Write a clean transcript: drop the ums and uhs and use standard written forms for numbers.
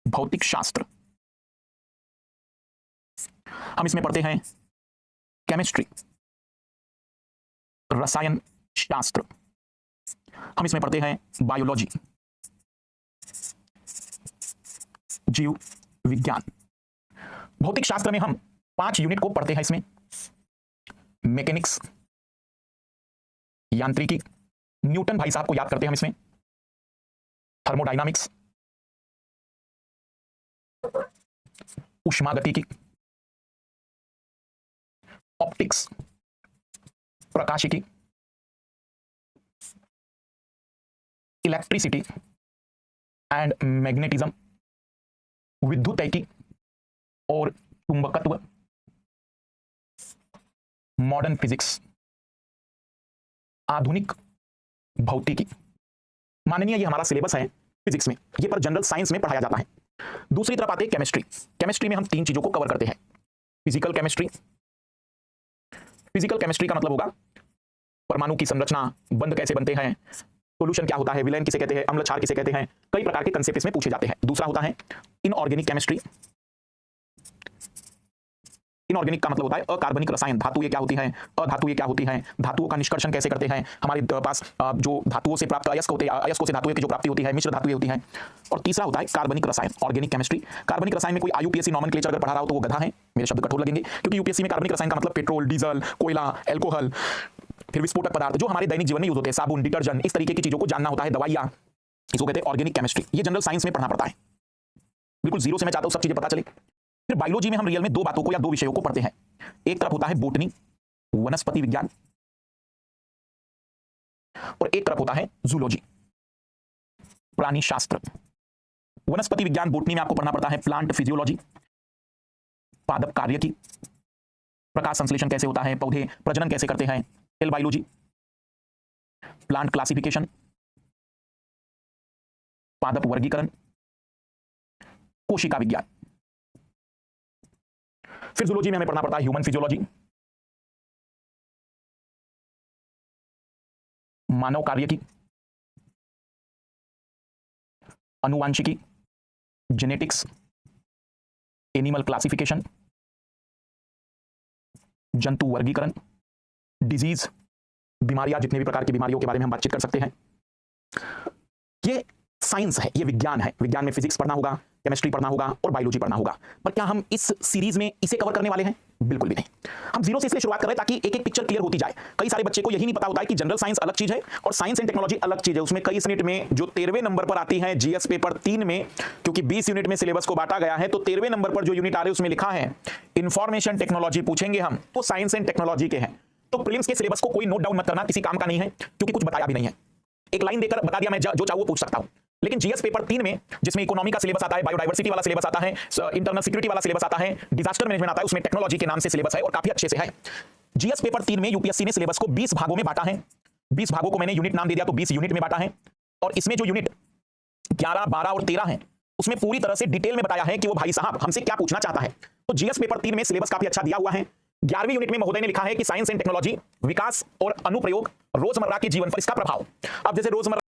भौतिक शास्त्र, हम इसमें पढ़ते हैं केमिस्ट्री, रसायन शास्त्र, हम इसमें पढ़ते हैं बायोलॉजी, जीव विज्ञान। भौतिक शास्त्र में हम 5 यूनिट को पढ़ते हैं। इसमें मैकेनिक्स, यांत्रिकी, न्यूटन भाई साहब को याद करते हैं हम इसमें, थर्मोडायनामिक्स, उष्मागतिकी, ऑप्टिक्स, प्रकाशिकी, इलेक्ट्रिसिटी एंड मैग्नेटिज्म, विद्युतैकी और चुंबकत्व, मॉडर्न फिजिक्स, आधुनिक भौतिकी। माननीय ये हमारा सिलेबस है फिजिक्स में, ये पर जनरल साइंस में पढ़ाया जाता है। दूसरी तरफ आते हैं केमिस्ट्री। केमिस्ट्री में हम 3 चीजों को कवर करते हैं। फिजिकल केमिस्ट्री, फिजिकल केमिस्ट्री का मतलब होगा परमाणु की संरचना, बंध कैसे बनते हैं, सोल्यूशन क्या होता है, विलयन किसे कहते हैं, अम्ल क्षार किसे कहते हैं, कई प्रकार के कंसेप्ट इसमें पूछे जाते हैं। दूसरा होता है इनऑर्गेनिक केमिस्ट्री। इनऑर्गेनिक का मतलब होता है अकार्बनिक रसायन, धातु ये क्या होती है, अधातु ये क्या होती है, धातुओं का निष्कर्षण कैसे करते हैं, हमारे पास जो धातुओं से प्राप्त अयस्क होते हैं, अयस्कों से धातुओं की जो प्राप्ति होती है, मिश्र धातुएं होती हैं। और तीसरा होता है कार्बनिक रसायन, ऑर्गेनिक केमिस्ट्री। कार्बनिक रसायन में कोई आईयूपीएससी नॉमेनक्लेचर अगर पढ़ा रहा हो तो वो गधा है, मेरे शब्द कठोर लगेंगे, क्योंकि यूपीएससी में कार्बनिक रसायन का मतलब पेट्रोल, डीजल, कोयला, एल्कोहल, फिर विस्फोटक पदार्थ जो हमारे दैनिक जीवन में यूज होते हैं, साबुन, डिटर्जेंट, इस तरीके की चीजों को जानना होता है, दवाइयां, इसको कहते हैं ऑर्गेनिक केमिस्ट्री। ये जनरल साइंस में पढ़ना पड़ता है, बिल्कुल जीरो से मैं चाहता हूं सब चीजें पता चले। फिर बायोलॉजी में हम रियल में 2 बातों को या 2 विषयों को पढ़ते हैं। एक तरफ होता है बोटनी, वनस्पति विज्ञान, और एक तरफ होता है जूलॉजी, प्राणी शास्त्र। वनस्पति विज्ञान बोटनी में आपको पढ़ना पड़ता है प्लांट फिजियोलॉजी, पादप कार्य की, प्रकाश संश्लेषण कैसे होता है, पौधे प्रजनन कैसे करते हैं, सेल बायोलॉजी, प्लांट क्लासिफिकेशन, पादप वर्गीकरण, कोशिका विज्ञान। फिर जूलॉजी में हमें पढ़ना पड़ता है ह्यूमन फिजियोलॉजी, मानव कार्य की, अनुवांशिकी, जेनेटिक्स, एनिमल क्लासिफिकेशन, जंतु वर्गीकरण, डिजीज, बीमारियां, जितने भी प्रकार की बीमारियों के बारे में हम बातचीत कर सकते हैं। ये साइंस है, ये विज्ञान है। विज्ञान में फिजिक्स पढ़ना होगा, केमिस्ट्री पढ़ना होगा और बायोलॉजी पढ़ना होगा। पर क्या हम इस सीरीज में इसे कवर करने वाले हैं? बिल्कुल भी नहीं। हम जीरो से इसलिए शुरुआत कर रहे हैं ताकि एक एक पिक्चर क्लियर होती जाए। कई सारे बच्चे को यही नहीं पता होता है कि जनरल साइंस अलग चीज है और साइंस एंड टेक्नोलॉजी अलग चीज है। उसमें कई यूनिट में जो 13वें नंबर पर आती है जीएस पेपर 3 में, क्योंकि 20 यूनिट में सिलेबस को बांटा गया है, तो 13वें नंबर पर जो यूनिट आ रहे हैं उसमें लिखा है इंफॉर्मेशन टेक्नोलॉजी पूछेंगे हम, तो साइंस एंड टेक्नोलॉजी के हैं। तो प्रीलिम्स के सिलेबस को कोई नोट डाउन मत करना, किसी काम का नहीं है, क्योंकि कुछ बताया भी नहीं है। एक लाइन देकर बता दिया, मैं जो चाहूँ वो पूछ सकता हूं। लेकिन जीएस पेपर 3 में जिसमें इकोनॉमी का सिलेबस आता है, बायोडायवर्सिटी वाला सिलेबस आता है, इंटरनल सिक्योरिटी वाला सिलेबस आता है, डिजास्टर मैनेजमेंट आता है, उसमें टेक्नोलॉजी के नाम से सिलेबस है और काफी अच्छे से है। जीएस पेपर 3 में यूपीएससी ने सिलेबस को 20 भागों में बांटा है। 20 भागों को मैंने यूनिट नाम दे दिया, तो 20 यूनिट में बांटा है। और इसमें जो यूनिट 11, 12 और 13 है, उसमें पूरी तरह से डिटेल में बताया है कि वो भाई साहब हमसे क्या पूछना चाहता है। तो जीएस पेपर 3 में सिलेबस काफी अच्छा दिया हुआ है। 11वीं यूनिट में महोदय ने लिखा है कि साइंस एंड टेक्नोलॉजी, विकास और अनुप्रयोग, रोजमर्रा के जीवन पर इसका प्रभाव। अब जैसे रोजमर्रा